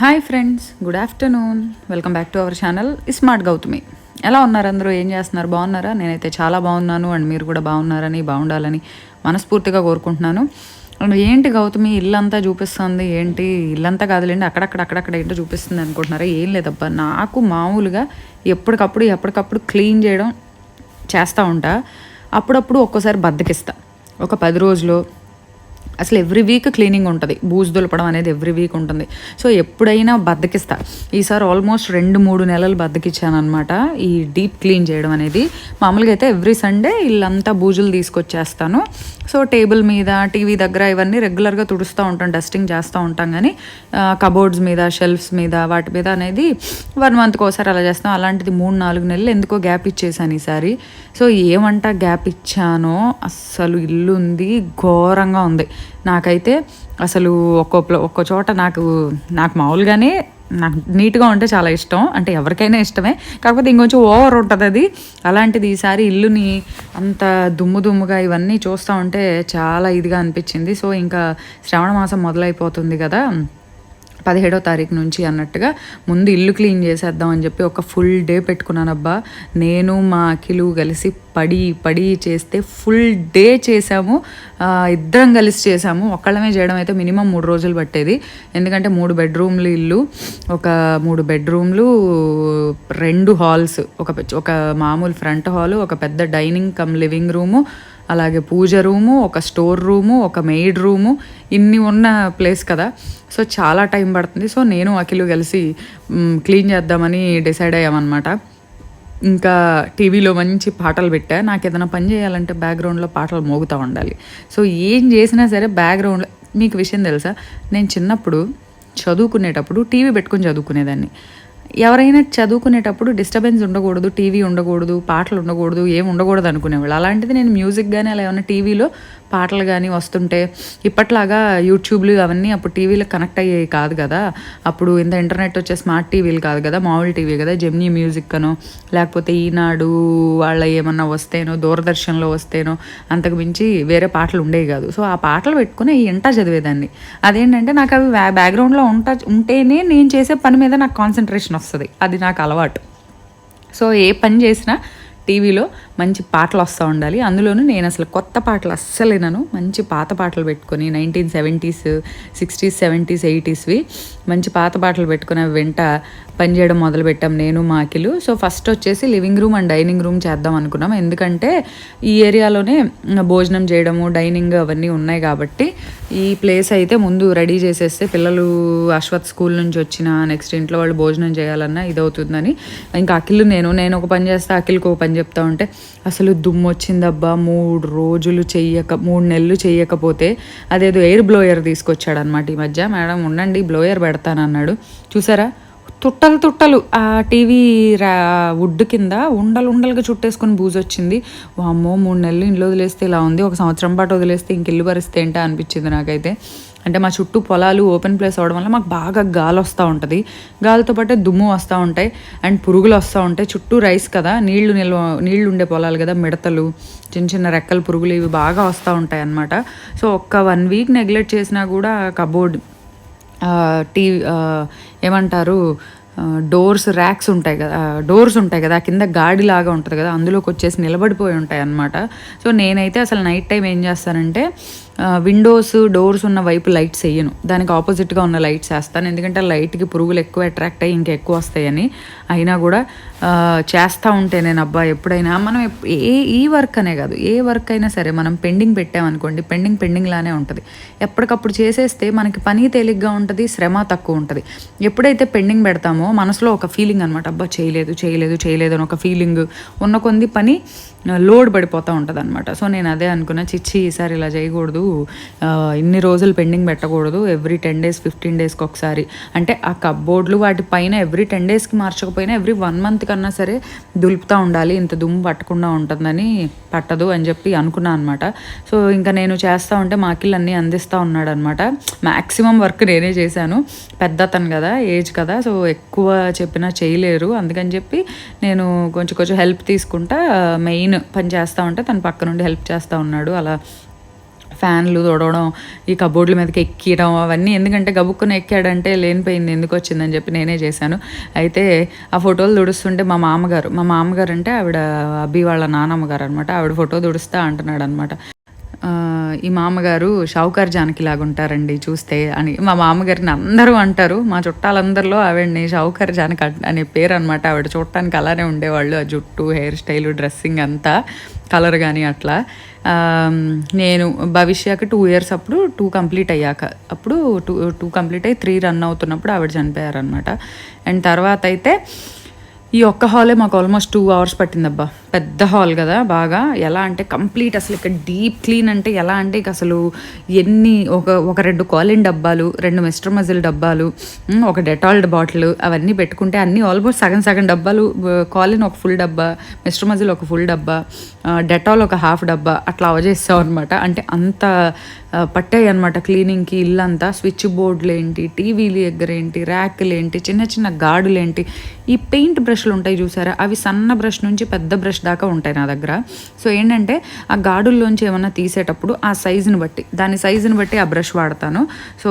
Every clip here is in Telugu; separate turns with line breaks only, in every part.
Hi friends, good afternoon. Welcome back to our channel smart Gautami. ఎలా ఉన్నారు అందరూ? ఏం చేస్తున్నారు? బాగున్నారా? నేనైతే చాలా బాగున్నాను. అండ్ మీరు కూడా బాగున్నారని, బాగుండాలని మనస్ఫూర్తిగా కోరుకుంటున్నాను. అండ్ ఏంటి గౌతమి ఇల్లంతా చూపిస్తుంది? ఏంటి ఇల్లంతా కాదులేండి, అక్కడక్కడ ఏంటో చూపిస్తుంది అనుకుంటున్నారా? ఏం లేదబ్బా, నాకు మామూలుగా ఎప్పటికప్పుడు క్లీన్ చేయడం చేస్తూ ఉంటా. అప్పుడప్పుడు ఒక్కోసారి బద్దకిస్తా. ఒక 10 రోజులు అసలు ఎవ్రీ వీక్ క్లీనింగ్ ఉంటుంది, బూజు దులపడం అనేది ఎవ్రీ వీక్ ఉంటుంది. సో ఎప్పుడైనా బద్దకిస్తా. ఈసారి ఆల్మోస్ట్ 2-3 నెలలు బద్దకిచ్చాను అనమాట ఈ డీప్ క్లీన్ చేయడం అనేది. మామూలుగా అయితే ఎవ్రీ సండే ఇల్లంతా బూజులు తీసుకొచ్చేస్తాను. సో టేబుల్ మీద, టీవీ దగ్గర ఇవన్నీ రెగ్యులర్గా తుడుస్తూ ఉంటాం, డస్టింగ్ చేస్తూ ఉంటాం. కానీ కబోర్డ్స్ మీద, షెల్ఫ్స్ మీద, వాటి మీద అనేది 1 మంత్కి ఒకసారి అలా చేస్తాం. అలాంటిది 3-4 నెలలు ఎందుకో గ్యాప్ ఇచ్చేసాను ఈసారి. సో ఏమంటా గ్యాప్ ఇచ్చానో, అస్సలు ఇల్లు ఉంది ఘోరంగా ఉంది నాకైతే. అసలు ఒక్కో చోట నాకు మామూలుగానే నాకు నీట్గా ఉంటే చాలా ఇష్టం, అంటే ఎవరికైనా ఇష్టమే, కాకపోతే ఇంకొంచెం ఓవర్ ఉంటుంది అది. అలాంటిది ఈసారి ఇల్లుని అంత దుమ్ముగా ఇవన్నీ చూస్తూ ఉంటే చాలా ఇదిగా అనిపించింది. సో ఇంకా శ్రావణ మాసం మొదలైపోతుంది కదా, 17వ తారీఖు నుంచి అన్నట్టుగా ముందు ఇల్లు క్లీన్ చేసేద్దాం అని చెప్పి ఒక ఫుల్ డే పెట్టుకున్నాను. అబ్బా, నేను మా అఖిలు కలిసి పడి చేస్తే ఫుల్ డే చేసాము. ఇద్దరం కలిసి చేసాము. ఒక్కళ్ళమే చేయడం అయితే మినిమం 3 రోజులు పట్టేది. ఎందుకంటే 3 బెడ్రూమ్లు ఇల్లు, ఒక 3 బెడ్రూమ్లు, 2 హాల్స్, ఒక మామూలు ఫ్రంట్ హాలు, ఒక పెద్ద డైనింగ్ కమ్ లివింగ్ రూము, అలాగే పూజ రూము, ఒక స్టోర్ రూము, ఒక మెయిడ్ రూము, ఇన్ని ఉన్న ప్లేస్ కదా. సో చాలా టైం పడుతుంది. సో నేను అఖిలు కలిసి క్లీన్ చేద్దామని డిసైడ్ అయ్యామన్నమాట. ఇంకా టీవీలో మంచి పాటలు పెట్టా. నాకు ఏదైనా పని చేయాలంటే బ్యాక్గ్రౌండ్లో పాటలు మోగుతూ ఉండాలి. సో ఏం చేసినా సరే బ్యాక్గ్రౌండ్లో. మీకు విషయం తెలుసా, నేను చిన్నప్పుడు చదువుకునేటప్పుడు టీవీ పెట్టుకొని చదువుకునేదాన్ని. ఎవరైనా చదువుకునేటప్పుడు డిస్టర్బెన్స్ ఉండకూడదు, టీవీ ఉండకూడదు, పాటలు ఉండకూడదు, ఏమి ఉండకూడదు అనుకునేవాళ్ళు. అలాంటిది నేను మ్యూజిక్ కానీ అలా ఏమైనా టీవీలో పాటలు కానీ వస్తుంటే, ఇప్పట్లాగా యూట్యూబ్లు అవన్నీ అప్పుడు టీవీలో కనెక్ట్ అయ్యేవి కాదు కదా. అప్పుడు ఇంత ఇంటర్నెట్ వచ్చే స్మార్ట్ టీవీలు కాదు కదా, మామూలు టీవీ కదా. జెమినీ మ్యూజిక్ అనో, లేకపోతే ఈనాడు వాళ్ళ ఏమన్నా వస్తేనో, దూరదర్శన్లో వస్తేనో, అంతకు మించి వేరే పాటలు ఉండేవి కాదు. సో ఆ పాటలు పెట్టుకుని ఇంటా చదివేదాన్ని. అదేంటంటే నాకు అవి బ్యాక్గ్రౌండ్లో ఉంటేనే నేను చేసే పని మీద నాకు కాన్సన్ట్రేషన్ వస్తుంది. అది నాకు అలవాటు. సో ఏ పని చేసినా టీవీలో మంచి పాటలు వస్తూ ఉండాలి. అందులోనూ నేను అసలు కొత్త పాటలు అస్సలు వినను. మంచి పాత పాటలు పెట్టుకొని 1970s, 60s, 70s, 80sవి మంచి పాత పాటలు పెట్టుకుని వెంట పనిచేయడం మొదలుపెట్టాం నేను, మా అఖిలు. సో ఫస్ట్ వచ్చేసి living room and dining room చేద్దాం అనుకున్నాం. ఎందుకంటే ఈ ఏరియాలోనే భోజనం చేయడము, డైనింగ్ అవన్నీ ఉన్నాయి కాబట్టి ఈ ప్లేస్ అయితే ముందు రెడీ చేసేస్తే పిల్లలు అశ్వత్ స్కూల్ నుంచి వచ్చిన నెక్స్ట్ ఇంట్లో వాళ్ళు భోజనం చేయాలన్నా ఇదవుతుందని ఇంకా అఖిలు నేను ఒక పని చేస్తా, అఖిల్కి ఒక పని చెప్తా ఉంటే అసలు దుమ్ము వచ్చిందబ్బా. 3 నెలలు చేయకపోతే అదేదో ఎయిర్ బ్లోయర్ తీసుకొచ్చాడు అనమాట ఈ మధ్య. మేడం ఉండండి బ్లోయర్ పెడతానన్నాడు. చూసారా, తుట్టలు ఆ టీవీ వుడ్ కింద ఉండలుగా చుట్టేసుకొని బూజు వచ్చింది. వామ్మో, 3 నెలలు ఇంట్లో వదిలేస్తే ఇలా ఉంది, 1 సంవత్సరం పాటు వదిలేస్తే ఇంక ఇల్లు పరిస్థితి ఏంటో అనిపించింది నాకైతే. అంటే మా చుట్టూ పొలాలు ఓపెన్ ప్లేస్ అవడం వల్ల మాకు బాగా గాలి వస్తూ ఉంటుంది. గాలితో పాటే దుమ్ము వస్తూ ఉంటాయి అండ్ పురుగులు వస్తూ ఉంటాయి. చుట్టూ రైస్ కదా, నీళ్లు ఉండే పొలాలు కదా, మిడతలు, చిన్న రెక్కల పురుగులు ఇవి బాగా వస్తూ ఉంటాయి అన్నమాట. సో ఒక్క 1 వీక్ నెగ్లెక్ట్ చేసినా కూడా కబోర్డ్, టీవీ ఏమంటారు, డోర్స్ ఉంటాయి కదా, కింద గాడిలాగా ఉంటుంది కదా, అందులోకి వచ్చేసి నిలబడిపోయి ఉంటాయి అన్నమాట. సో నేనైతే అసలు నైట్ టైం ఏం చేస్తానంటే విండోస్, డోర్స్ ఉన్న వైపు లైట్స్ వేయను, దానికి ఆపోజిట్గా ఉన్న లైట్స్ వేస్తాను. ఎందుకంటే లైట్కి పురుగులు ఎక్కువ అట్రాక్ట్ అయ్యి ఇంకా ఎక్కువ వస్తాయని. అయినా కూడా చేస్తూ ఉంటే నేను అబ్బా, ఎప్పుడైనా మనం ఈ వర్క్ అనే కాదు, ఏ వర్క్ అయినా సరే మనం పెండింగ్ పెట్టామనుకోండి, పెండింగ్ లానే ఉంటుంది. ఎప్పటికప్పుడు చేసేస్తే మనకి పని తేలిగ్గా ఉంటుంది, శ్రమ తక్కువ ఉంటుంది. ఎప్పుడైతే పెండింగ్ పెడతామో మనసులో ఒక ఫీలింగ్ అనమాట, అబ్బా చేయలేదు అని ఒక ఫీలింగ్ ఉన్న కొంది పని లోడ్ పడిపోతూ ఉంటుంది అనమాట. సో నేను అదే అనుకున్నా, చిచ్చి ఈసారి ఇలా చేయకూడదు, ఇన్ని రోజులు పెండింగ్ పెట్టకూడదు, ఎవ్రీ 10 days 15 daysకి ఒకసారి, అంటే ఆ కబ్బోర్డ్లు వాటి పైన ఎవ్రీ 10 daysకి మార్చకపోయినా ఎవ్రీ 1 month కన్నా సరే దులుపుతూ ఉండాలి, ఇంత దుమ్ము పట్టకుండా ఉంటుందని, పట్టదు అని చెప్పి అనుకున్నాను అనమాట. సో ఇంకా నేను చేస్తూ ఉంటే మా అఖిల్ అన్నీ అందిస్తూ ఉన్నాడు అనమాట. మ్యాక్సిమం వర్క్ నేనే చేశాను, పెద్ద అతను కదా, ఏజ్ కదా, సో ఎక్కువ చెప్పినా చేయలేరు. అందుకని చెప్పి నేను కొంచెం హెల్ప్ తీసుకుంటా, మెయిన్ పని చేస్తూ ఉంటే తను పక్క నుండి హెల్ప్ చేస్తూ ఉన్నాడు. అలా ఫ్యాన్లు తొడవడం, ఈ కబోర్డ్ల మీదకి ఎక్కడం అవన్నీ ఎందుకంటే గబుక్కున ఎక్కాడంటే లేనిపోయింది ఎందుకు వచ్చిందని చెప్పి నేనే చేశాను. అయితే ఆ ఫోటోలు తుడుస్తుంటే మా మామగారు అంటే ఆవిడ అబ్బి వాళ్ళ నానమ్మ గారు అనమాట, ఆవిడ ఫోటో తుడుస్తా అంటున్నాడు అనమాట. ఈ మామగారు షావుకార్ జానకి లాగా ఉంటారండి చూస్తే అని మా మామగారిని అందరూ అంటారు. మా చుట్టాలందరిలో ఆవిడని షావుకార్ జానకి అనే పేరు అనమాట. ఆవిడ చూడటానికి అలానే ఉండేవాళ్ళు, ఆ జుట్టు, హెయిర్ స్టైలు, డ్రెస్సింగ్ అంతా కలర్ కానీ అట్లా. నేను భవిష్యకి 2 years అప్పుడు 2 కంప్లీట్ అయ్యాక, అప్పుడు 2 కంప్లీట్ అయ్యి 3 రన్ అవుతున్నప్పుడు ఆవిడ చనిపోయారనమాట. అండ్ తర్వాత అయితే ఈ ఒక్క హాలే మాకు ఆల్మోస్ట్ 2 hours పట్టిందబ్బా. పెద్ద హాల్ కదా, బాగా ఎలా అంటే కంప్లీట్ అసలు ఇక్కడ డీప్ క్లీన్ అంటే ఎలా అంటే ఇక అసలు ఎన్ని ఒక 2 కాలిన్ డబ్బాలు, 2 మిస్టర్ మజిల్ డబ్బాలు, ఒక డెటాల్ బాటిల్ అవన్నీ పెట్టుకుంటే అన్నీ ఆల్మోస్ట్ సగం డబ్బాలు. కాలిన్ ఒక ఫుల్ డబ్బా, మిస్టర్ మజిల్ ఒక ఫుల్ డబ్బా, డెటాల్ ఒక హాఫ్ డబ్బా అట్లా అవజేస్తాం అనమాట. అంటే అంత పట్టాయి అనమాట క్లీనింగ్కి ఇల్లంతా. స్విచ్ బోర్డులు ఏంటి, టీవీలు ఎగ్గరేంటి, ర్యాకులు ఏంటి, చిన్న గాడులు ఏంటి, ఈ పెయింట్ బ్రష్లు ఉంటాయి చూసారా, అవి సన్న బ్రష్ నుంచి పెద్ద బ్రష్ దాకా ఉంటాయి నా దగ్గర. సో ఏంటంటే ఆ గాడుల్లోంచి ఏమన్నా తీసేటప్పుడు ఆ సైజుని బట్టి, దాని సైజుని బట్టి ఆ బ్రష్ వాడతాను. సో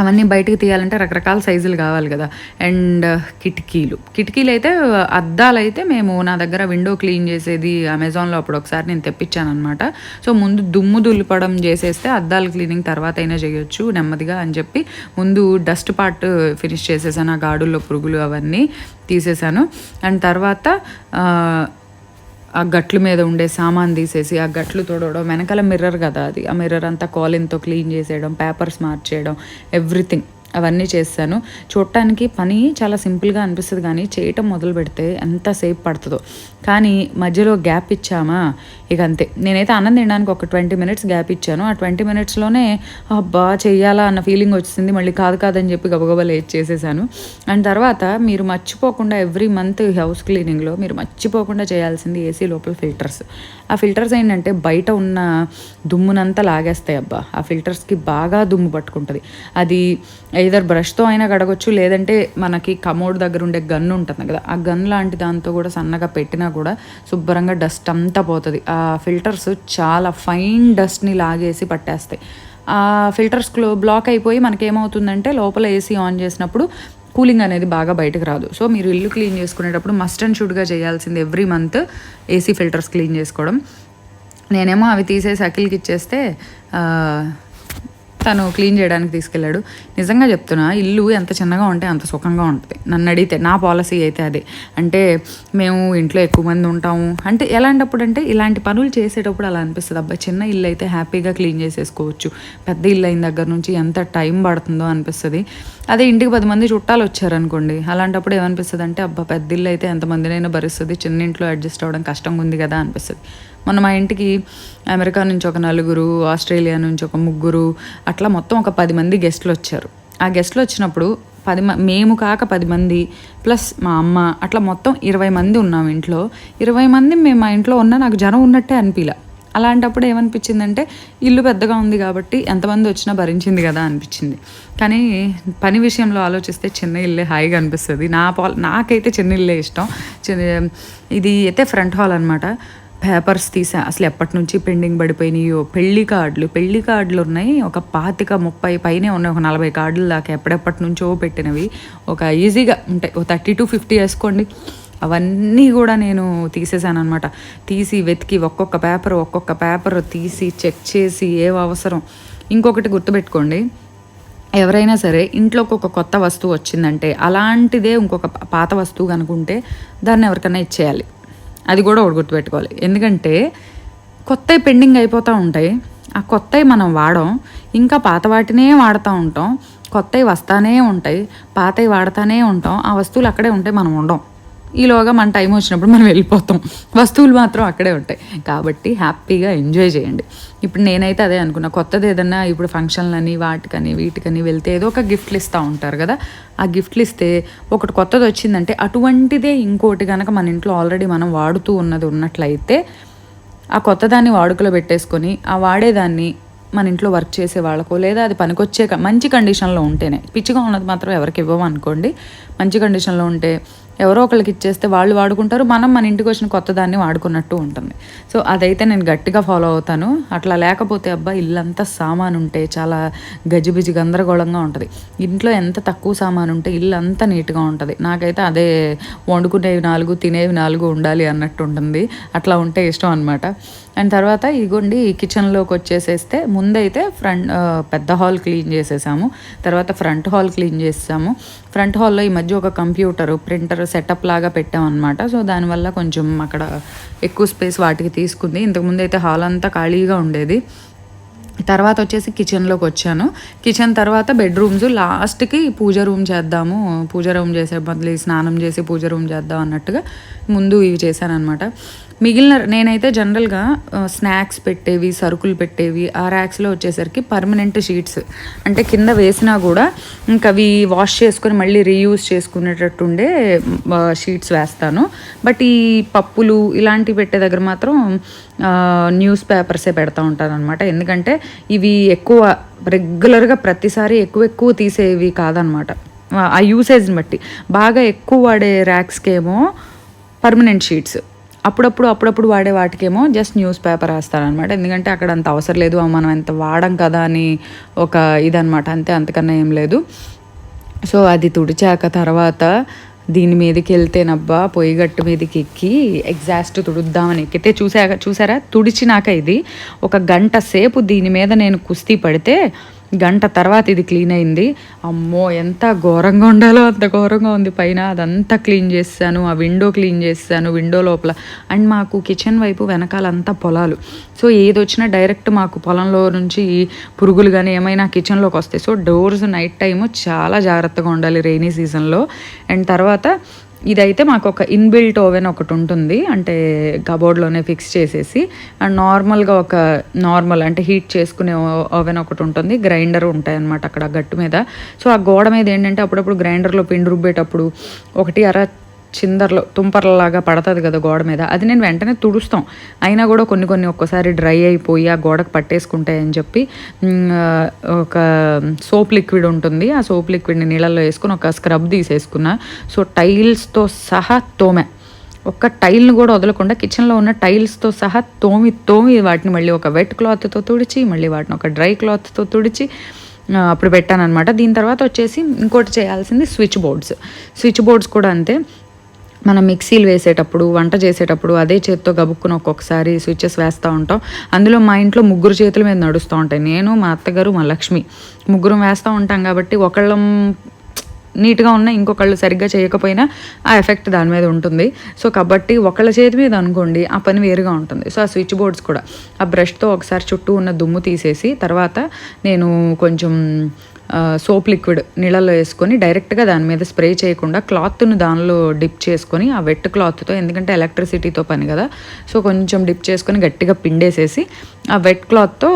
అవన్నీ బయటకు తీయాలంటే రకరకాల సైజులు కావాలి కదా. అండ్ కిటికీలు అయితే, అద్దాలు అయితే మేము నా దగ్గర విండో క్లీన్ చేసేది అమెజాన్లో అప్పుడు ఒకసారి నేను తెప్పించాను అనమాట. సో ముందు దుమ్ము దులిపడం చేసేస్తే అద్దాల క్లీనింగ్ తర్వాత అయినా చేయొచ్చు నెమ్మదిగా అని చెప్పి ముందు డస్ట్ పార్ట్ ఫినిష్ చేసేసాను. ఆ గాడుల్లో పురుగులు అవన్నీ తీసేసాను. అండ్ తర్వాత ఆ గట్ల మీద ఉండే సామాన్ తీసేసి ఆ గట్లు తోడవడం, వెనకాల మిర్రర్ కదా అది, ఆ మిర్రర్ అంతా కాలిన్తో క్లీన్ చేసేయడం, పేపర్స్ మార్చేయడం, ఎవ్రీథింగ్ అవన్నీ చేస్తాను. చూడటానికి పని చాలా సింపుల్గా అనిపిస్తుంది కానీ చేయటం మొదలు పెడితే ఎంతసేపు పడుతుందో. కానీ మధ్యలో గ్యాప్ ఇచ్చామా ఇక అంతే. నేనైతే అన్నం తినడానికి ఒక 20 minutes గ్యాప్ ఇచ్చాను. ఆ 20 minutesలోనే అబ్బా చెయ్యాలా అన్న ఫీలింగ్ వచ్చింది. మళ్ళీ కాదని చెప్పి గబగబా లేట్ చేసేసాను. అండ్ తర్వాత మీరు మర్చిపోకుండా ఎవ్రీ మంత్ హౌస్ క్లీనింగ్లో మీరు మర్చిపోకుండా చేయాల్సింది ఏసీ లోపల ఫిల్టర్స్. ఆ ఫిల్టర్స్ ఏంటంటే బయట ఉన్న దుమ్మునంతా లాగేస్తాయి అబ్బా. ఆ ఫిల్టర్స్కి బాగా దుమ్ము పట్టుకుంటుంది. అది ఐదర్ బ్రష్తో అయినా కడగొచ్చు, లేదంటే మనకి కమోడ్ దగ్గర ఉండే గన్ ఉంటుంది కదా, ఆ గన్ లాంటి దాంతో కూడా సన్నగా పెట్టినా కూడా శుభ్రంగా డస్ట్ అంతా పోతుంది. ఆ ఫిల్టర్స్ చాలా ఫైన్ డస్ట్ని లాగేసి పట్టేస్తాయి. ఆ ఫిల్టర్స్లో బ్లాక్ అయిపోయి మనకేమవుతుందంటే లోపల ఏసీ ఆన్ చేసినప్పుడు కూలింగ్ అనేది బాగా బయటకు రాదు. సో మీరు ఇల్లు క్లీన్ చేసుకునేటప్పుడు మస్ట్ అండ్ షుడ్గా చేయాల్సింది every month AC filters clean చేసుకోవడం. నేనేమో అవి తీసేసి అఖిల్కి ఇచ్చేస్తే తను క్లీన్ చేయడానికి తీసుకెళ్ళాడు. నిజంగా చెప్తున్నా, ఇల్లు ఎంత చిన్నగా ఉంటే అంత సుఖంగా ఉంటుంది. నన్ను అడిగితే నా పాలసీ అయితే అదే. అంటే మేము ఇంట్లో ఎక్కువ మంది ఉంటాము అంటే ఎలాంటప్పుడు అంటే ఇలాంటి పనులు చేసేటప్పుడు అలా అనిపిస్తుంది, అబ్బా చిన్న ఇల్లు అయితే హ్యాపీగా క్లీన్ చేసేసుకోవచ్చు, పెద్ద ఇల్లు అయిన దగ్గర నుంచి ఎంత టైం పడుతుందో అనిపిస్తుంది. అదే ఇంటికి 10 మంది చుట్టాలు వచ్చారనుకోండి, అలాంటప్పుడు ఏమనిపిస్తుంది అంటే అబ్బా పెద్ద ఇల్లు అయితే ఎంతమందినైనా భరిస్తుంది, చిన్న ఇంట్లో అడ్జస్ట్ అవ్వడం కష్టంగా ఉంది కదా అనిపిస్తుంది. మొన్న మా ఇంటికి అమెరికా నుంచి ఒక 4, ఆస్ట్రేలియా నుంచి ఒక 3, అట్లా మొత్తం ఒక 10 మంది గెస్ట్లు వచ్చారు. ఆ గెస్ట్లు వచ్చినప్పుడు మేము కాక 10 మంది ప్లస్ మా అమ్మ అట్లా మొత్తం 20 మంది ఉన్నాం ఇంట్లో. 20 మంది మేము మా ఇంట్లో ఉన్నా నాకు జనం ఉన్నట్టే అనిపించలే. అలాంటప్పుడు ఏమనిపించిందంటే ఇల్లు పెద్దగా ఉంది కాబట్టి ఎంతమంది వచ్చినా భరించింది కదా అనిపించింది. కానీ పని విషయంలో ఆలోచిస్తే చిన్న ఇల్లే హాయిగా అనిపిస్తుంది. నాకైతే చిన్న ఇల్లే ఇష్టం. ఇది అయితే ఫ్రంట్ హాల్ అనమాట. పేపర్స్ తీసా, అసలు ఎప్పటి నుంచి పెండింగ్ పడిపోయినాయో. పెళ్లి కార్డులు ఉన్నాయి, ఒక 25-30 పైనే ఉన్నాయి, ఒక 40 కార్డులు దాకా ఎప్పటి నుంచో పెట్టినవి. ఒక ఈజీగా ఉంటాయి, ఒక 30 to 50 వేసుకోండి. అవన్నీ కూడా నేను తీసేసాను అనమాట. తీసి వెతికి ఒక్కొక్క పేపర్ తీసి చెక్ చేసి ఏం అవసరం. ఇంకొకటి గుర్తుపెట్టుకోండి, ఎవరైనా సరే ఇంట్లోకి ఒక కొత్త వస్తువు వచ్చిందంటే అలాంటిదే ఇంకొక పాత వస్తువు కనుకుంటే దాన్ని ఎవరికైనా ఇచ్చేయాలి. అది కూడా ఒకటి గుర్తుపెట్టుకోవాలి. ఎందుకంటే కొత్తవి పెండింగ్ అయిపోతూ ఉంటాయి, ఆ కొత్తవి మనం వాడం, ఇంకా పాత వాటినే వాడుతూ ఉంటాం. కొత్తవి వస్తానే ఉంటాయి, పాతవి వాడుతూనే ఉంటాం. ఆ వస్తువులు అక్కడే ఉంటాయి, మనం ఉండం. ఈలోగా మన టైం వచ్చినప్పుడు మనం వెళ్ళిపోతాం, వస్తువులు మాత్రం అక్కడే ఉంటాయి. కాబట్టి హ్యాపీగా ఎంజాయ్ చేయండి. ఇప్పుడు నేనైతే అదే అనుకున్నా, కొత్తది ఏదన్నా ఇప్పుడు ఫంక్షన్లని వాటికని వీటికని వెళ్తే ఏదో ఒక గిఫ్ట్లు ఇస్తూ ఉంటారు కదా, ఆ గిఫ్ట్లు ఇస్తే ఒకటి కొత్తది వచ్చిందంటే అటువంటిదే ఇంకోటి కనుక మన ఇంట్లో ఆల్రెడీ మనం వాడుతూ ఉన్నట్లయితే ఆ కొత్తదాన్ని వాడుకలో పెట్టేసుకొని ఆ వాడేదాన్ని మన ఇంట్లో వర్క్ చేసే వాళ్ళకో, లేదా అది పనికొచ్చే మంచి కండిషన్లో ఉంటేనే, పిచ్చిగా ఉన్నది మాత్రం ఎవరికి ఇవ్వము అనుకోండి, మంచి కండిషన్లో ఉంటే ఎవరో ఒకళ్ళకి ఇచ్చేస్తే వాళ్ళు వాడుకుంటారు, మనం మన ఇంటికి వచ్చిన కొత్త దాన్ని వాడుకున్నట్టు ఉంటుంది. సో అదైతే నేను గట్టిగా ఫాలో అవుతాను. అట్లా లేకపోతే అబ్బా ఇల్లంతా సామాను ఉంటే చాలా గజిబిజి గందరగోళంగా ఉంటుంది. ఇంట్లో ఎంత తక్కువ సామాను ఉంటే ఇల్లు అంతా నీట్గా ఉంటుంది. నాకైతే అదే వండుకునేవి 4 తినేవి 4 ఉండాలి అన్నట్టు ఉంటుంది. అట్లా ఉంటే ఇష్టం అనమాట. అండ్ తర్వాత ఇదిగోండి కిచెన్లోకి వచ్చేసేస్తే ముందైతే పెద్ద హాల్ క్లీన్ చేసేసాము, తర్వాత ఫ్రంట్ హాల్ క్లీన్ చేసాము. ఫ్రంట్ హాల్లో ఈ మధ్య ఒక కంప్యూటర్ ప్రింటర్ సెటప్ లాగా పెట్టామన్నమాట. సో దానివల్ల కొంచెం అక్కడ ఎక్కువ స్పేస్ వాటికి తీసుకుంది. ఇంతకుముందు అయితే హాల్ అంతా ఖాళీగా ఉండేది. తర్వాత వచ్చేసి కిచెన్లోకి వచ్చాను. కిచెన్ తర్వాత బెడ్రూమ్స్, లాస్ట్కి పూజ రూమ్ చేద్దాము, పూజ రూమ్ చేసే బదులు స్నానం చేసి పూజ రూమ్ చేద్దాం అన్నట్టుగా ముందు ఇవి చేశాను అనమాట. మిగిలిన నేనైతే జనరల్గా స్నాక్స్ పెట్టేవి, సరుకులు పెట్టేవి ఆ ర్యాక్స్లో వచ్చేసరికి పర్మనెంట్ షీట్స్, అంటే కింద వేసినా కూడా ఇంకా అవి వాష్ చేసుకొని మళ్ళీ రీయూజ్ చేసుకునేటట్టుండే షీట్స్ వేస్తాను. బట్ ఈ పప్పులు ఇలాంటివి పెట్టే దగ్గర మాత్రం న్యూస్ పేపర్సే పెడతా ఉంటాను అనమాట. ఎందుకంటే ఇవి ఎక్కువ రెగ్యులర్గా ప్రతిసారి ఎక్కువ తీసేవి కాదనమాట. ఆ యూసేజ్ని బట్టి బాగా ఎక్కువ వాడే ర్యాక్స్కేమో పర్మనెంట్ షీట్స్, అప్పుడప్పుడు వాడే వాటికేమో జస్ట్ న్యూస్ పేపర్ వేస్తారనమాట. ఎందుకంటే అక్కడ అంత అవసరం లేదు, మనం ఎంత వాడం కదా అని ఒక ఇదనమాట, అంతకన్నా ఏం లేదు. సో అది తుడిచాక తర్వాత దీని మీదకి వెళ్తేనబ్బా పొయ్యి గట్టు మీదకి ఎక్కి ఎగ్జాస్ట్ తుడుద్దామని ఎక్కితే చూసారా తుడిచినాక ఇది ఒక గంట సేపు దీని మీద నేను కుస్తీ పడితే గంట తర్వాత ఇది క్లీన్ అయింది. అమ్మో ఎంత ఘోరంగా ఉండాలో అంత ఘోరంగా ఉంది. పైన అదంతా క్లీన్ చేస్తాను, ఆ విండో క్లీన్ చేస్తాను, విండో లోపల. అండ్ మాకు కిచెన్ వైపు వెనకాలంతా పొలాలు. సో ఏది వచ్చినా డైరెక్ట్ మాకు పొలంలో నుంచి పురుగులు కానీ ఏమైనా కిచెన్లోకి వస్తాయి. సో డోర్స్ నైట్ టైము చాలా జాగ్రత్తగా ఉండాలి రైనీ సీజన్లో. అండ్ తర్వాత ఇదైతే మాకు ఒక ఇన్బిల్ట్ ఓవెన్ ఒకటి ఉంటుంది, అంటే కబోర్డ్లోనే ఫిక్స్ చేసేసి. అండ్ నార్మల్గా అంటే హీట్ చేసుకునే ఓవెన్ ఒకటి ఉంటుంది, గ్రైండర్ ఉంటాయి అన్నమాట అక్కడ గట్టు మీద. సో ఆ గోడ మీద ఏంటంటే అప్పుడప్పుడు గ్రైండర్లో పిండి రుబ్బేటప్పుడు ఒకటి చిందర్లో తుంపర్లలాగా పడుతుంది కదా గోడ మీద, అది నేను వెంటనే తుడుస్తాం. అయినా కూడా కొన్ని ఒక్కసారి డ్రై అయిపోయి ఆ గోడకు పట్టేసుకుంటాయని చెప్పి ఒక సోప్ లిక్విడ్ ఉంటుంది, ఆ సోప్ లిక్విడ్ని నీళ్ళల్లో వేసుకుని ఒక స్క్రబ్ తీసేసుకున్నా. సో టైల్స్తో సహా తోమే, ఒక్క టైల్ని కూడా వదలకుండా కిచెన్లో ఉన్న టైల్స్తో సహా తోమి వాటిని మళ్ళీ ఒక వెట్ క్లాత్తో తుడిచి మళ్ళీ వాటిని ఒక డ్రై క్లాత్తో తుడిచి అప్పుడు పెట్టాను అనమాట. దీని తర్వాత వచ్చేసి ఇంకోటి చేయాల్సింది స్విచ్ బోర్డ్స్ కూడా అంతే. మనం మిక్సీలు వేసేటప్పుడు, వంట చేసేటప్పుడు అదే చేతితో గబుక్కుని ఒక్కొక్కసారి స్విచ్చెస్ వేస్తూ ఉంటాం. అందులో మా ఇంట్లో 3 చేతుల మీద నడుస్తూ ఉంటాయి, నేను, మా అత్తగారు, మా లక్ష్మి, 3 వేస్తూ ఉంటాం. కాబట్టి ఒకళ్ళం నీట్గా ఉన్న ఇంకొకళ్ళు సరిగ్గా చేయకపోయినా ఆ ఎఫెక్ట్ దాని మీద ఉంటుంది. సో కాబట్టి ఒకళ్ళ చేతి మీద అనుకోండి ఆ పని వేరుగా ఉంటుంది. సో ఆ స్విచ్ బోర్డ్స్ కూడా ఆ బ్రష్తో ఒకసారి చుట్టూ ఉన్న దుమ్ము తీసేసి తర్వాత నేను కొంచెం సోప్ లిక్విడ్ నీళ్ళల్లో వేసుకొని డైరెక్ట్గా దాని మీద స్ప్రే చేయకుండా క్లాత్ను దానిలో డిప్ చేసుకొని ఆ వెట్ క్లాత్తో, ఎందుకంటే ఎలక్ట్రిసిటీతో పని కదా, సో కొంచెం డిప్ చేసుకొని గట్టిగా పిండేసేసి ఆ వెట్ క్లాత్తో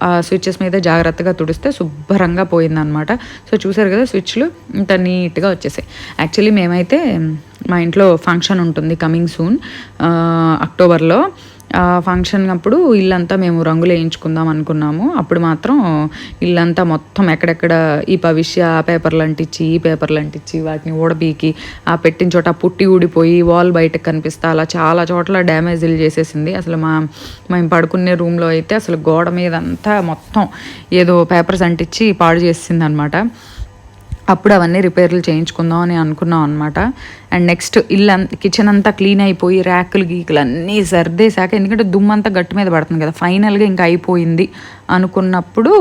ఆ స్విచ్చెస్ మీద జాగ్రత్తగా తుడిస్తే శుభ్రంగా పోయిందనమాట. సో చూసారు కదా స్విచ్లు ఇంత నీట్గా వచ్చేసాయి. యాక్చువల్లీ మేమైతే మా ఇంట్లో ఫంక్షన్ ఉంటుంది కమింగ్ సూన్ అక్టోబర్లో. ఫంక్షన్ అప్పుడు ఇల్లంతా మేము రంగులు వేయించుకుందాం అనుకున్నాము. అప్పుడు మాత్రం ఇల్లంతా మొత్తం ఎక్కడెక్కడ ఈ భవిష్య ఆ పేపర్లు అంటించి వాటిని ఊడబీకి ఆ పెట్టిన చోట పుట్టి ఊడిపోయి వాల్ బయటకు కనిపిస్తా అలా చాలా చోట్ల డ్యామేజ్లు చేసేసింది. అసలు మేము పడుకునే రూమ్లో అయితే అసలు గోడ మీద అంతా మొత్తం ఏదో పేపర్స్ అంటించి పాడు చేసింది అనమాట. అప్పుడు అవన్నీ రిపేర్లు చేయించుకుందాం అని అనుకున్నాం అనమాట. అండ్ నెక్స్ట్ కిచెన్ అంతా క్లీన్ అయిపోయి ర్యాకులు గీకులు అన్నీ సర్దేశాక, ఎందుకంటే దుమ్మంతా గట్టు మీద పడుతుంది కదా, ఫైనల్గా ఇంకా అయిపోయింది అనుకున్నప్పుడు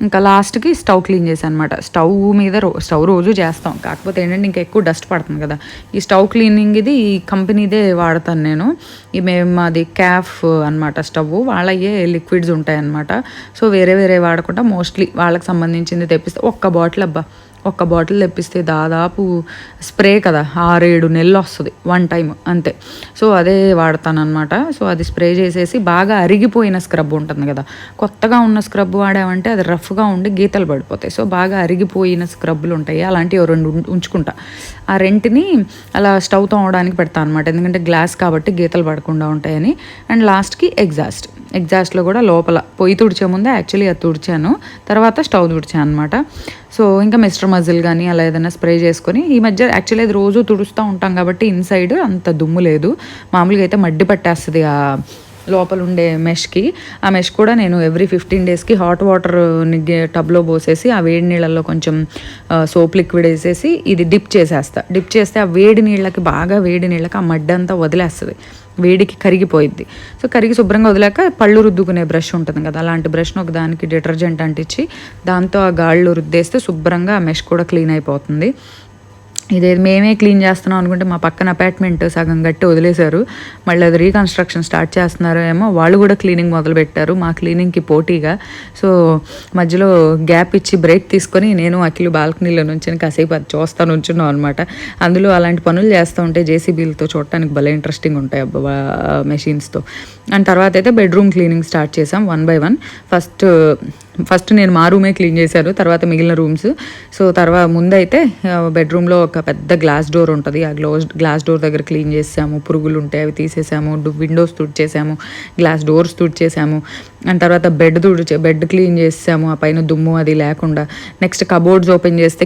ఇంకా లాస్ట్కి స్టవ్ క్లీన్ చేశాను అనమాట. స్టవ్ రోజు చేస్తాం, కాకపోతే ఏంటంటే ఇంకా ఎక్కువ డస్ట్ పడుతుంది కదా. ఈ స్టవ్ క్లీనింగ్ ఇది ఈ కంపెనీదే వాడతాను నేను. మాది క్యాఫ్ అనమాట స్టవ్, వాళ్ళయ్యే లిక్విడ్స్ ఉంటాయి అనమాట. సో వేరే వాడకుండా మోస్ట్లీ వాళ్ళకి సంబంధించింది తెప్పిస్తే ఒక్క బాటిల్ తెప్పిస్తే దాదాపు స్ప్రే కదా 6-7 నెలలు వస్తుంది 1 టైం అంతే. సో అదే వాడతాను అనమాట. సో అది స్ప్రే చేసేసి బాగా అరిగిపోయిన స్క్రబ్ ఉంటుంది కదా, కొత్తగా ఉన్న స్క్రబ్ వాడామంటే అది రఫ్గా ఉండి గీతలు పడిపోతాయి. సో బాగా అరిగిపోయిన స్క్రబ్బులు ఉంటాయి, అలాంటివి 2 ఉంచుకుంటా. ఆ రెంటిని అలా స్టవ్ తోమడానికి పెడతాను అనమాట, ఎందుకంటే గ్లాస్ కాబట్టి గీతలు పడకుండా ఉంటాయని. అండ్ లాస్ట్కి ఎగ్జాస్ట్ ఎగ్జాస్ట్లో కూడా లోపల పొయ్యి తుడిచే ముందే యాక్చువల్లీ అది తుడిచాను, తర్వాత స్టవ్ తుడిచాను అనమాట. సో ఇంకా మిస్టర్ మజిల్ కానీ అలా ఏదైనా స్ప్రే చేసుకొని, ఈ మధ్య యాక్చువల్లీ అది రోజు తుడుస్తూ ఉంటాం కాబట్టి ఇన్సైడ్ అంత దుమ్ము లేదు. మామూలుగా అయితే మడ్డి పట్టేస్తుంది ఆ లోపల ఉండే మెష్కి. ఆ మెష్ కూడా నేను ఎవ్రీ 15 డేస్కి హాట్ వాటర్ టబ్లో పోసేసి ఆ వేడి నీళ్ళల్లో కొంచెం సోప్ లిక్విడ్ వేసేసి ఇది డిప్ చేస్తే ఆ వేడి నీళ్ళకి, బాగా వేడి నీళ్ళకి ఆ మడ్డి అంతా వదిలేస్తుంది, వేడికి కరిగిపోయిద్ది. సో కరిగి శుభ్రంగా వదిలేక పళ్ళు రుద్దుకునే బ్రష్ ఉంటుంది కదా, అలాంటి బ్రష్ను ఒక దానికి డిటర్జెంట్ అంటించి దాంతో ఆ గాళ్ళు రుద్దేస్తే శుభ్రంగా ఆ మెష్ కూడా క్లీన్ అయిపోతుంది. ఇదే మేమే క్లీన్ చేస్తున్నాం అనుకుంటే మా పక్కన అపార్ట్మెంట్ సగం గట్టి వదిలేశారు, మళ్ళీ అది రీకన్స్ట్రక్షన్ స్టార్ట్ చేస్తున్నారో ఏమో, వాళ్ళు కూడా క్లీనింగ్ మొదలుపెట్టారు మా క్లీనింగ్కి పోటీగా. సో మధ్యలో గ్యాప్ ఇచ్చి బ్రేక్ తీసుకొని నేను అఖిలు బాల్కనీలో నుంచి కాసేపు అది చూస్తాను ఉంచున్నాం అనమాట. అందులో అలాంటి పనులు చేస్తూ ఉంటే జేసీబీలతో చూడటానికి భలే ఇంట్రెస్టింగ్ ఉంటాయి అబ్బా మెషిన్స్తో. అండ్ తర్వాత అయితే బెడ్రూమ్ క్లీనింగ్ స్టార్ట్ చేసాం 1 by 1. ఫస్ట్ నేను మా రూమే క్లీన్ చేశాను, తర్వాత మిగిలిన రూమ్స్. సో తర్వాత ముందైతే బెడ్రూమ్లో ఒక పెద్ద గ్లాస్ డోర్ ఉంటుంది, ఆ గ్లాస్ డోర్ దగ్గర క్లీన్ చేసాము, పురుగులు ఉంటాయి అవి తీసేసాము, విండోస్ తుడిచేసాము, గ్లాస్ డోర్స్ తుడిచేసాము. అండ్ తర్వాత బెడ్ క్లీన్ చేసాము, ఆ పైన దుమ్ము అది లేకుండా. నెక్స్ట్ కబోర్డ్స్ ఓపెన్ చేస్తే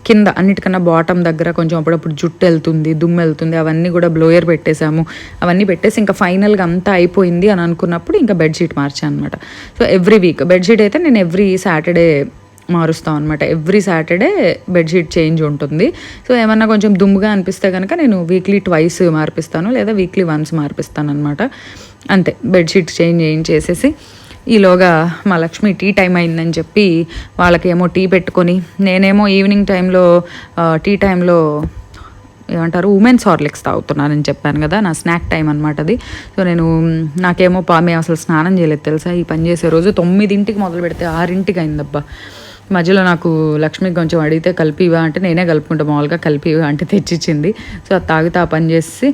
కింద అన్నిటికన్నా బాటమ్ దగ్గర కొంచెం అప్పుడప్పుడు జుట్టు వెళ్తుంది, దుమ్ము వెళ్తుంది, అవన్నీ కూడా బ్లోయర్ పెట్టేశాము. అవన్నీ పెట్టేసి ఇంకా ఫైనల్గా అంతా అయిపోయింది అని అనుకున్నప్పుడు ఇంకా బెడ్షీట్ మార్చాను అనమాట. సో ఎవ్రీ వీక్ బెడ్షీట్ అయితే నేను ఎవ్రీ సాటర్డే మారుస్తాం అనమాట. ఎవ్రీ సాటర్డే బెడ్షీట్ చేంజ్ ఉంటుంది. సో ఏమన్నా కొంచెం దుమ్ముగా అనిపిస్తే కనుక నేను వీక్లీ 2 మార్పిస్తాను, లేదా వీక్లీ 1 మార్పిస్తాను అనమాట. అంతే, బెడ్షీట్ చేంజ్ చేసేసి ఈలోగా మా లక్ష్మి టీ టైం అయిందని చెప్పి వాళ్ళకేమో టీ పెట్టుకొని, నేనేమో ఈవినింగ్ టైంలో టీ టైంలో ఏమంటారు ఉమెన్స్ హార్లిక్స్ తాగుతున్నానని చెప్పాను కదా, నా స్నాక్ టైం అనమాట అది. సో నాకేమో మేము అసలు స్నానం చేయలేదు తెలుసా ఈ పని చేసే రోజు. 9ంటికి మొదలు పెడితే 6ంటికి అయిందబ్బా. మధ్యలో నాకు లక్ష్మికి కొంచెం అడిగితే కలిపివా అంటే నేనే కలుపుకుంటా, మామూలుగా కలిపివా అంటే తెచ్చిచ్చింది. సో అది తాగితే ఆ పని చేసి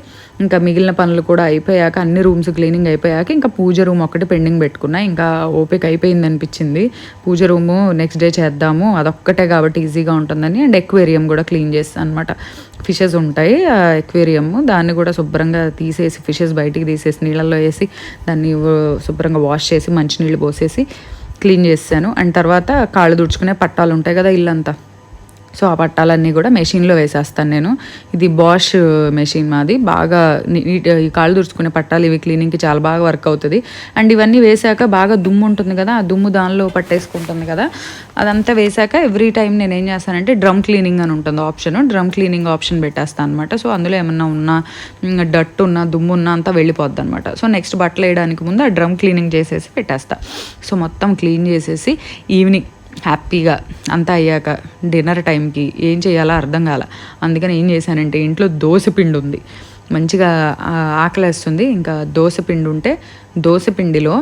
ఇంకా మిగిలిన పనులు కూడా అయిపోయాక, అన్ని రూమ్స్ క్లీనింగ్ అయిపోయాక ఇంకా పూజ రూమ్ ఒకటి పెండింగ్ పెట్టుకున్నా. ఇంకా ఓపిక అయిపోయింది అనిపించింది, పూజ రూము నెక్స్ట్ డే చేద్దాము, అదొక్కటే కాబట్టి ఈజీగా ఉంటుందని. అండ్ ఎక్వేరియం కూడా క్లీన్ చేస్తాను అనమాట. ఫిషెస్ ఉంటాయి ఆ ఎక్వేరియమ్, దాన్ని కూడా శుభ్రంగా తీసేసి, ఫిషెస్ బయటికి తీసేసి నీళ్ళల్లో వేసి దాన్ని శుభ్రంగా వాష్ చేసి మంచినీళ్ళు పోసేసి క్లీన్ చేశాను. అండ్ తర్వాత కాళ్ళు తుడుచుకునే పట్టాలు ఉంటాయి కదా ఇల్లంతా, సో ఆ పట్టాలన్నీ కూడా మెషిన్లో వేసేస్తాను నేను. ఇది బాష్ మెషిన్ మాది, బాగా నీట్. ఈ కాళ్ళు తుడుచుకునే పట్టాలు ఇవి క్లీనింగ్కి చాలా బాగా వర్క్ అవుతుంది. అండ్ ఇవన్నీ వేసాక బాగా దుమ్ము ఉంటుంది కదా, ఆ దుమ్ము దానిలో పట్టేసుకుంటుంది కదా, అదంతా వేసాక ఎవ్రీ టైం నేను ఏం చేస్తానంటే డ్రమ్ క్లీనింగ్ అని ఉంటుంది ఆప్షన్, డ్రమ్ క్లీనింగ్ ఆప్షన్ పెట్టేస్తాను అనమాట. సో అందులో ఏమన్నా ఉన్నా, డట్టు ఉన్నా, దుమ్ము ఉన్నా అంతా వెళ్ళిపోద్ది అనమాట. సో నెక్స్ట్ బట్టలు వేయడానికి ముందు ఆ డ్రమ్ క్లీనింగ్ చేసేసి పెట్టేస్తా. సో మొత్తం క్లీన్ చేసేసి ఈవినింగ్ హ్యాపీగా అంతా అయ్యాక డిన్నర్ టైంకి ఏం చేయాలో అర్థం కాల. అందుకని ఏం చేశానంటే, ఇంట్లో దోసపిండి ఉంది, మంచిగా ఆకలేస్తుంది. ఇంకా దోసపిండి ఉంటే దోసపిండిలో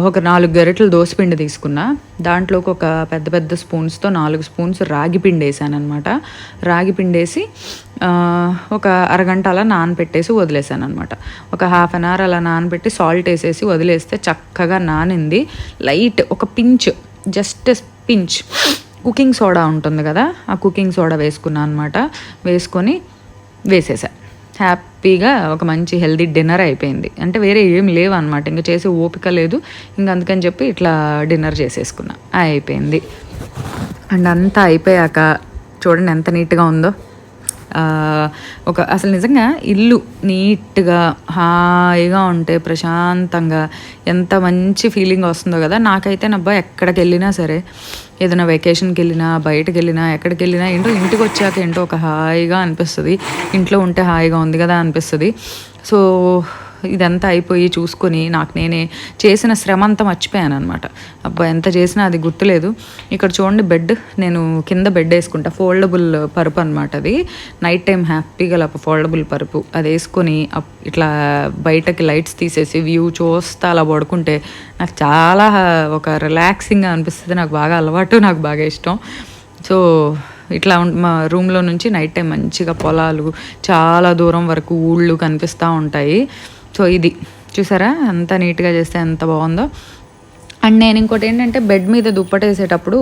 ఒక 4 గరిటెలు దోసపిండి తీసుకున్నా. దాంట్లోకి ఒక పెద్ద స్పూన్స్తో 4 స్పూన్స్ రాగి పిండి వేసాను అనమాట. రాగి పిండి వేసి ఒక అరగంట అలా నానబెట్టేసి వదిలేసాను అనమాట. ఒక ½ అన్ అవర్ అలా నానబెట్టి సాల్ట్ వేసేసి వదిలేస్తే చక్కగా నానింది. లైట్ ఒక pinch, just pinch cooking soda ఉంటుంది కదా, ఆ కుకింగ్ సోడా వేసుకున్నాను అనమాట. వేసుకొని వేసేసా. హ్యాపీగా ఒక మంచి హెల్దీ డిన్నర్ అయిపోయింది. అంటే వేరే ఏం లేవు అనమాట, ఇంకా చేసే ఓపిక లేదు. ఇంక అందుకని చెప్పి ఇట్లా డిన్నర్ చేసేసుకున్నా, అయిపోయింది. అండ్ అంతా అయిపోయాక చూడండి ఎంత నీట్గా ఉందో. అసలు నిజంగా ఇల్లు నీట్గా హాయిగా ఉంటే ప్రశాంతంగా ఎంత మంచి ఫీలింగ్ వస్తుందో కదా. నాకైతే నబ్బా ఎక్కడికి వెళ్ళినా సరే, ఏదైనా వెకేషన్కి వెళ్ళినా, బయటకు వెళ్ళినా, ఎక్కడికి వెళ్ళినా ఏంటో ఇంటికి వచ్చాక ఏంటో ఒక హాయిగా అనిపిస్తుంది. ఇంట్లో ఉంటే హాయిగా ఉంది కదా అనిపిస్తుంది. సో ఇదంతా అయిపోయి చూసుకొని నాకు నేనే చేసిన శ్రమ అంతా మర్చిపోయాను అనమాట. అబ్బా ఎంత చేసినా అది గుర్తులేదు. ఇక్కడ చూడండి బెడ్, నేను కింద బెడ్ వేసుకుంటా, ఫోల్డబుల్ పరుపు అనమాట అది. నైట్ టైం హ్యాపీగా ఫోల్డబుల్ పరుపు అది వేసుకొని ఇట్లా బయటకి లైట్స్ తీసేసి వ్యూ చూస్తా అలా పడుకుంటే నాకు చాలా ఒక రిలాక్సింగ్గా అనిపిస్తుంది. నాకు బాగా అలవాటు, నాకు బాగా ఇష్టం. సో ఇట్లా మా రూమ్లో నుంచి నైట్ టైం మంచిగా పొలాలు, చాలా దూరం వరకు ఊళ్ళు కనిపిస్తూ ఉంటాయి. సో ఇది చూసారా ఎంత నీట్గా చేస్తే ఎంత బాగుందో. అండ్ నేను ఇంకోటి ఏంటంటే, బెడ్ మీద దుప్పటేసేటప్పుడు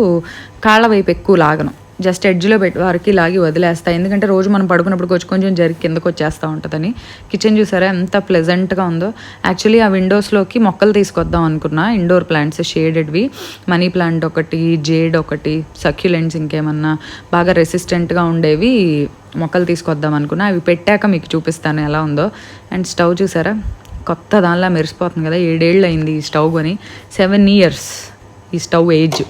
కాళ్ళ వైపు ఎక్కువ లాగను, జస్ట్ ఎడ్జ్లో పెట్టి వారికి లాగి వదిలేస్తాయి, ఎందుకంటే రోజు మనం పడుకున్నప్పుడు కొంచెం జరిగి కిందకు వచ్చేస్తూ ఉంటుందని. కిచెన్ చూసారా ఎంత ప్లెజెంట్గా ఉందో. యాక్చువల్లీ ఆ విండోస్లోకి మొక్కలు తీసుకొద్దాం అనుకున్నా, ఇండోర్ ప్లాంట్స్ షేడెడ్వి, మనీ ప్లాంట్ ఒకటి, జేడ్ ఒకటి, సక్యులెంట్స్ ఇంకేమన్నా బాగా రెసిస్టెంట్గా ఉండేవి మొక్కలు తీసుకొద్దాం అనుకున్నా. అవి పెట్టాక మీకు చూపిస్తాను ఎలా ఉందో. అండ్ స్టవ్ చూసారా కొత్త దానిలా మెరిసిపోతుంది కదా. 7 ఏళ్ళు అయింది ఈ స్టవ్ కొని, 7 ఇయర్స్ ఈ స్టవ్ ఏజ్.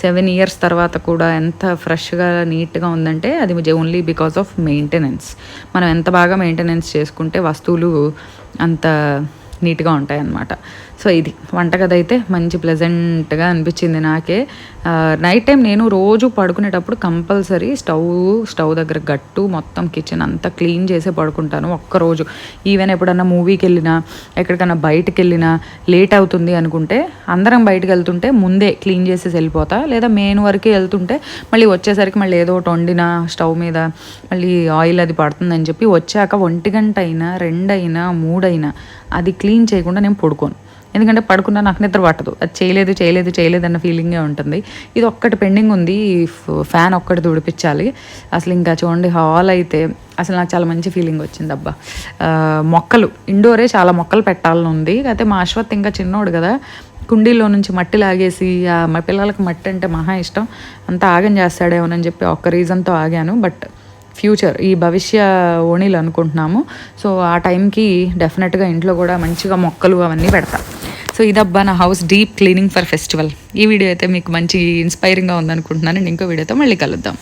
7 ఇయర్స్ తర్వాత కూడా ఎంత ఫ్రెష్గా నీట్గా ఉందంటే అది ఓన్లీ బికాస్ ఆఫ్ మెయింటెనెన్స్. మనం ఎంత బాగా మెయింటెనెన్స్ చేసుకుంటే వస్తువులు అంత నీట్గా ఉంటాయి అన్నమాట. సో ఇది వంటగది అయితే మంచి ప్లెజెంట్గా అనిపించింది నాకే. నైట్ టైం నేను రోజు పడుకునేటప్పుడు కంపల్సరీ స్టవ్ దగ్గర గట్టు మొత్తం కిచెన్ అంతా క్లీన్ చేసే పడుకుంటాను ఒక్కరోజు. ఈవెన్ ఎప్పుడన్నా మూవీకి వెళ్ళినా ఎక్కడికన్నా బయటకు వెళ్ళినా లేట్ అవుతుంది అనుకుంటే అందరం బయటకు వెళ్తుంటే ముందే క్లీన్ చేసేసి వెళ్ళిపోతా, లేదా మెయిన్ వరకు వెళ్తుంటే మళ్ళీ వచ్చేసరికి మళ్ళీ ఏదో ఒకటి వండినా స్టవ్ మీద మళ్ళీ ఆయిల్ అది పడుతుందని చెప్పి వచ్చాక 1 గంట అయినా 2 అయినా 3 అయినా అది క్లీన్ చేయకుండా నేను పడుకోను. ఎందుకంటే పడుకున్నా నాకు నిద్ర పట్టదు, అది చేయలేదు అన్న ఫీలింగే ఉంటుంది. ఇది ఒక్కటి పెండింగ్ ఉంది, ఫ్యాన్ ఒక్కటి తుడిపించాలి. అసలు ఇంకా చూడండి హాల్ అయితే అసలు నాకు చాలా మంచి ఫీలింగ్ వచ్చింది. అబ్బా మొక్కలు ఇండోరే చాలా మొక్కలు పెట్టాలని ఉంది. అయితే మా అశ్వత్ ఇంకా చిన్నోడు కదా, కుండీలో నుంచి మట్టి లాగేసి మా పిల్లలకి మట్టి అంటే మహా ఇష్టం, అంతా ఆగం చేస్తాడేమోనని చెప్పి ఒక్క రీజన్తో ఆగాను. బట్ ఫ్యూచర్ ఈ భవిష్య ఓణీలు అనుకుంటున్నాము. సో ఆ టైంకి డెఫినెట్గా ఇంట్లో కూడా మంచిగా మొక్కలు అవన్నీ పెడతా. సో ఇదబ్బా నా house deep cleaning for festival. ఈ వీడియో అయితే మీకు మంచి ఇన్స్పైరింగ్గా ఉందనుకుంటున్నాను. ఇంకో వీడియోతో మళ్ళీ కలుద్దాం.